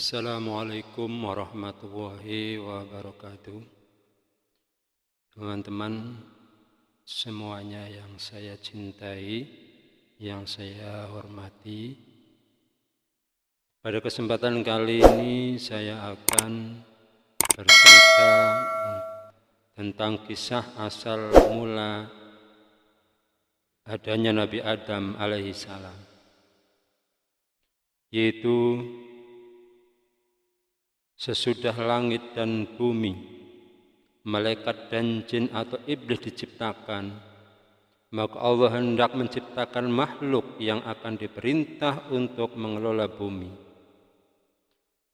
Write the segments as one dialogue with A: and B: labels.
A: Assalamualaikum warahmatullahi wabarakatuh. Teman-teman semuanya yang saya cintai, yang saya hormati. Pada kesempatan kali ini saya akan bercerita tentang kisah asal mula adanya Nabi Adam alaihissalam, yaitu sesudah langit dan bumi, malaikat dan jin atau iblis diciptakan, maka Allah hendak menciptakan makhluk yang akan diperintah untuk mengelola bumi.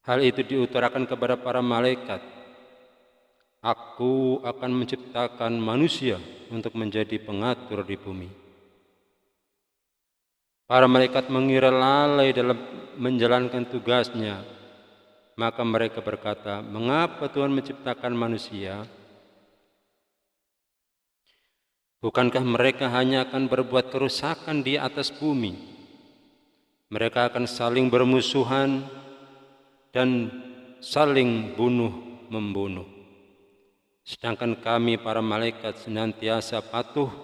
A: Hal itu diutarakan kepada para malaikat, "Aku akan menciptakan manusia untuk menjadi pengatur di bumi." Para malaikat mengira lalai dalam menjalankan tugasnya. Maka mereka berkata, "Mengapa Tuhan menciptakan manusia? Bukankah mereka hanya akan berbuat kerusakan di atas bumi? Mereka akan saling bermusuhan dan saling bunuh-membunuh. Sedangkan kami para malaikat senantiasa patuh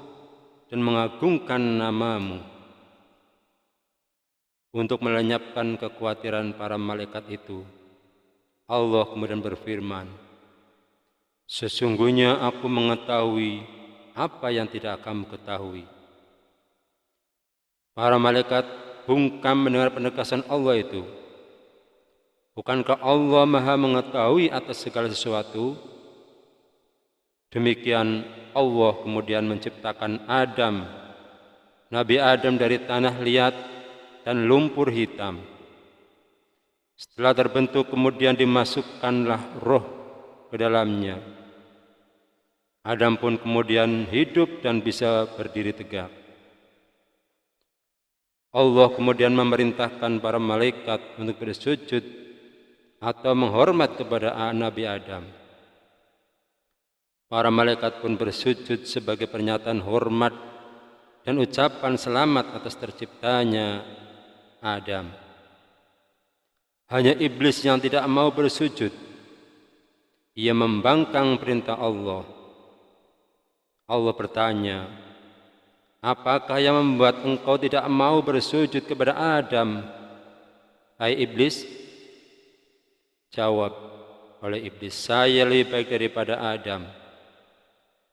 A: dan mengagungkan nama-Mu." Untuk melenyapkan kekhawatiran para malaikat itu, Allah kemudian berfirman, "Sesungguhnya aku mengetahui apa yang tidak kamu ketahui." Para malaikat bungkam mendengar penegasan Allah itu. Bukankah Allah Maha mengetahui atas segala sesuatu? Demikian Allah kemudian menciptakan Adam, Nabi Adam dari tanah liat dan lumpur hitam. Setelah terbentuk kemudian dimasukkanlah roh ke dalamnya. Adam pun kemudian hidup dan bisa berdiri tegak. Allah kemudian memerintahkan para malaikat untuk bersujud atau menghormat kepada Nabi Adam. Para malaikat pun bersujud sebagai pernyataan hormat dan ucapan selamat atas terciptanya Adam. Hanya iblis yang tidak mau bersujud. Ia membangkang perintah Allah. Allah bertanya, "Apakah yang membuat engkau tidak mau bersujud kepada Adam, hai iblis?" Jawab oleh iblis, "Saya lebih baik daripada Adam.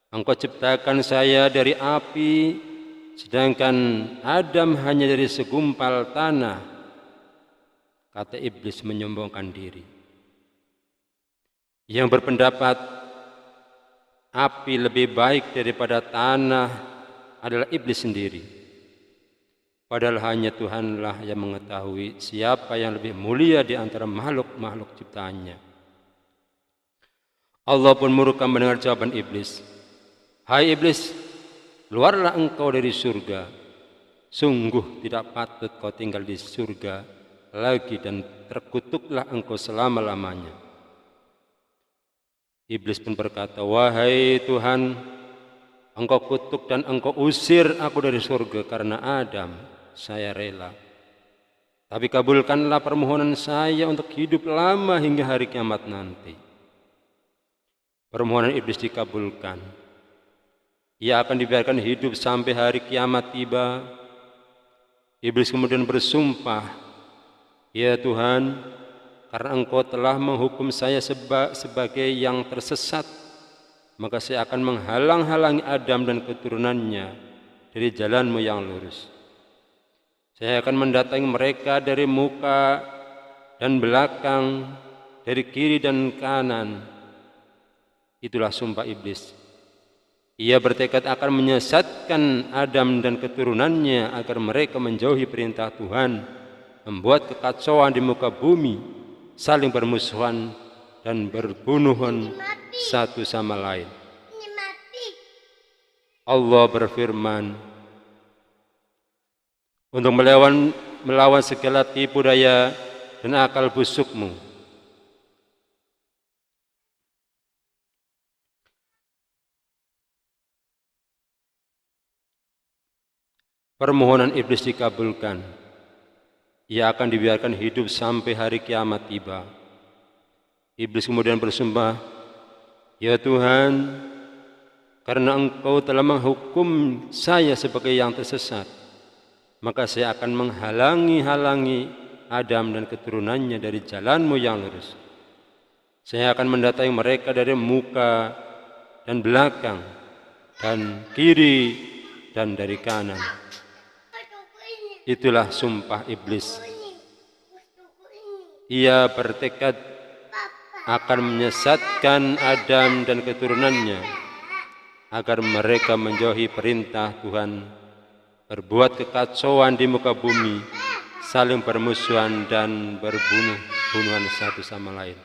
A: Engkau ciptakan saya dari api, sedangkan Adam hanya dari segumpal tanah." Kata iblis menyombongkan diri. Yang berpendapat api lebih baik daripada tanah adalah iblis sendiri. Padahal hanya Tuhanlah yang mengetahui siapa yang lebih mulia di antara makhluk-makhluk ciptaannya. Allah pun murka mendengar jawaban iblis. "Hai iblis, keluarlah engkau dari surga. Sungguh tidak patut kau tinggal di surga lagi dan terkutuklah engkau selama-lamanya." Iblis pun berkata, "Wahai Tuhan, engkau kutuk dan engkau usir aku dari surga karena Adam, saya rela. Tapi kabulkanlah permohonan saya untuk hidup lama hingga hari kiamat nanti." Permohonan iblis dikabulkan. Ia akan dibiarkan hidup sampai hari kiamat tiba. Iblis kemudian bersumpah, "Ya Tuhan, karena engkau telah menghukum saya sebagai yang tersesat, maka saya akan menghalang-halangi Adam dan keturunannya dari jalanmu yang lurus. Saya akan mendatangi mereka dari muka dan belakang, dari kiri dan kanan." Itulah sumpah iblis. Ia bertekad akan menyesatkan Adam dan keturunannya agar mereka menjauhi perintah Tuhan, membuat kekacauan di muka bumi, saling bermusuhan dan berbunuhan satu sama lain. Allah berfirman, untuk melawan segala tipu daya dan akal busukmu. Permohonan iblis dikabulkan. ia akan dibiarkan hidup sampai hari kiamat tiba. Iblis kemudian bersumpah, "Ya Tuhan, karena Engkau telah menghukum saya sebagai yang tersesat, maka saya akan menghalangi Adam dan keturunannya dari jalan-Mu yang lurus. Saya akan mendatangi mereka dari muka dan belakang, dan kiri dan dari kanan." Itulah sumpah iblis. Ia bertekad akan menyesatkan Adam dan keturunannya agar mereka menjauhi perintah Tuhan, berbuat kekacauan di muka bumi, saling bermusuhan dan berbunuh-bunuhan satu sama lain.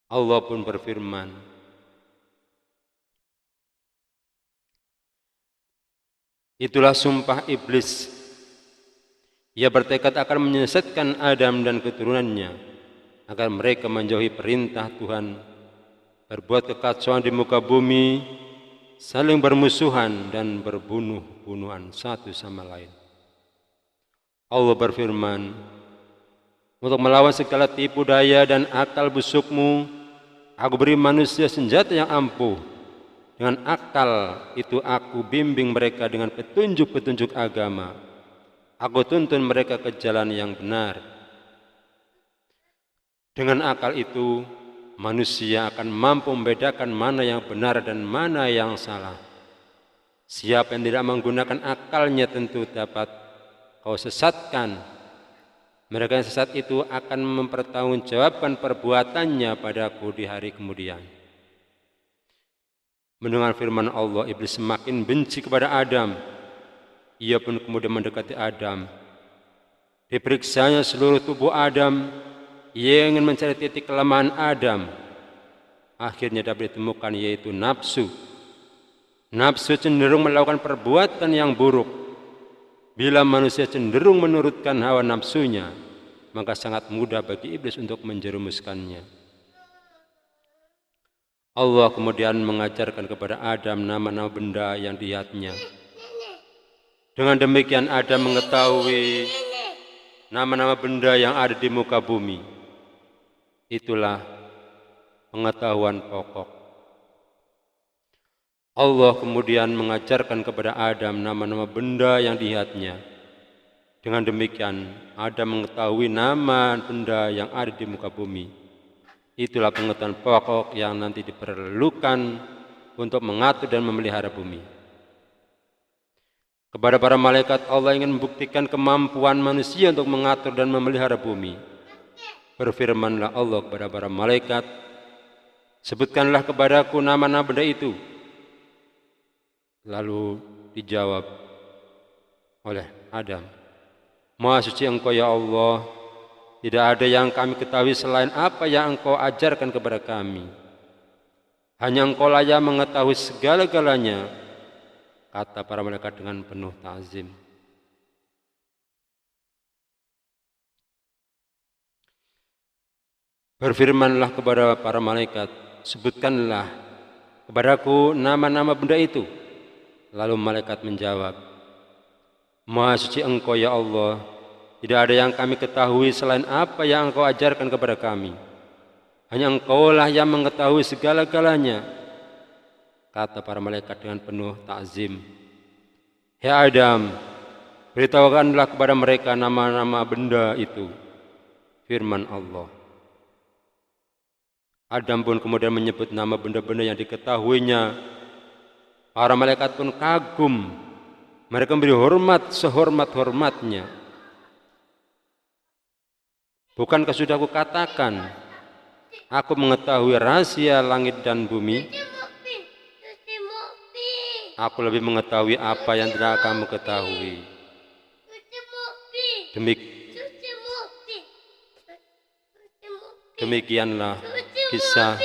A: Allah pun berfirman, itulah sumpah iblis. Ia bertekad akan menyesatkan Adam dan keturunannya agar mereka menjauhi perintah Tuhan, berbuat kekacauan di muka bumi, saling bermusuhan dan berbunuh-bunuhan satu sama lain. Allah berfirman, untuk melawan segala tipu daya dan akal busukmu, aku beri manusia senjata yang ampuh. Dengan akal itu aku bimbing mereka dengan petunjuk-petunjuk agama. Aku tuntun mereka ke jalan yang benar. Dengan akal itu, manusia akan mampu membedakan mana yang benar dan mana yang salah. Siapa yang tidak menggunakan akalnya tentu dapat kau sesatkan. Mereka yang sesat itu akan mempertanggungjawabkan perbuatannya padaku di hari kemudian. Mendengar firman Allah, iblis semakin benci kepada Adam. Ia pun kemudian mendekati Adam. Diperiksanya seluruh tubuh Adam. Ia ingin mencari titik kelemahan Adam. Akhirnya dapat ditemukan, yaitu nafsu. Nafsu cenderung melakukan perbuatan yang buruk. Bila manusia cenderung menurutkan hawa nafsunya, maka sangat mudah bagi iblis untuk menjerumuskannya. Allah kemudian mengajarkan kepada Adam nama-nama benda yang dilihatnya. Dengan demikian Adam mengetahui nama-nama benda yang ada di muka bumi. Itulah pengetahuan pokok. Allah kemudian mengajarkan kepada Adam nama-nama benda yang dilihatnya. Dengan demikian Adam mengetahui nama benda yang ada di muka bumi. Itulah pengetahuan pokok yang nanti diperlukan untuk mengatur dan memelihara bumi. Kepada para malaikat, Allah ingin membuktikan kemampuan manusia untuk mengatur dan memelihara bumi. Berfirmanlah Allah kepada para malaikat, sebutkanlah kepadaku nama-nama benda itu. Lalu dijawab oleh Adam, Maha suci Engkau ya Allah, tidak ada yang kami ketahui selain apa yang Engkau ajarkan kepada kami. Hanya Engkau lah yang mengetahui segala-galanya, kata para malaikat dengan penuh ta'zim. Berfirmanlah kepada para malaikat, sebutkanlah kepadaku nama-nama benda itu. Lalu malaikat menjawab, Maha suci Engkau ya Allah, tidak ada yang kami ketahui selain apa yang Engkau ajarkan kepada kami. Hanya Engkau lah yang mengetahui segala-galanya, kata para malaikat dengan penuh ta'zim. Hai Adam, beritahukanlah kepada mereka nama-nama benda itu. Firman Allah. Adam pun kemudian menyebut nama benda-benda yang diketahuinya. Para malaikat pun kagum. Mereka memberi hormat sehormat-hormatnya. Bukankah sudah aku katakan, aku mengetahui rahasia langit dan bumi? Aku lebih mengetahui apa yang tidak kamu ketahui. Demikianlah kisah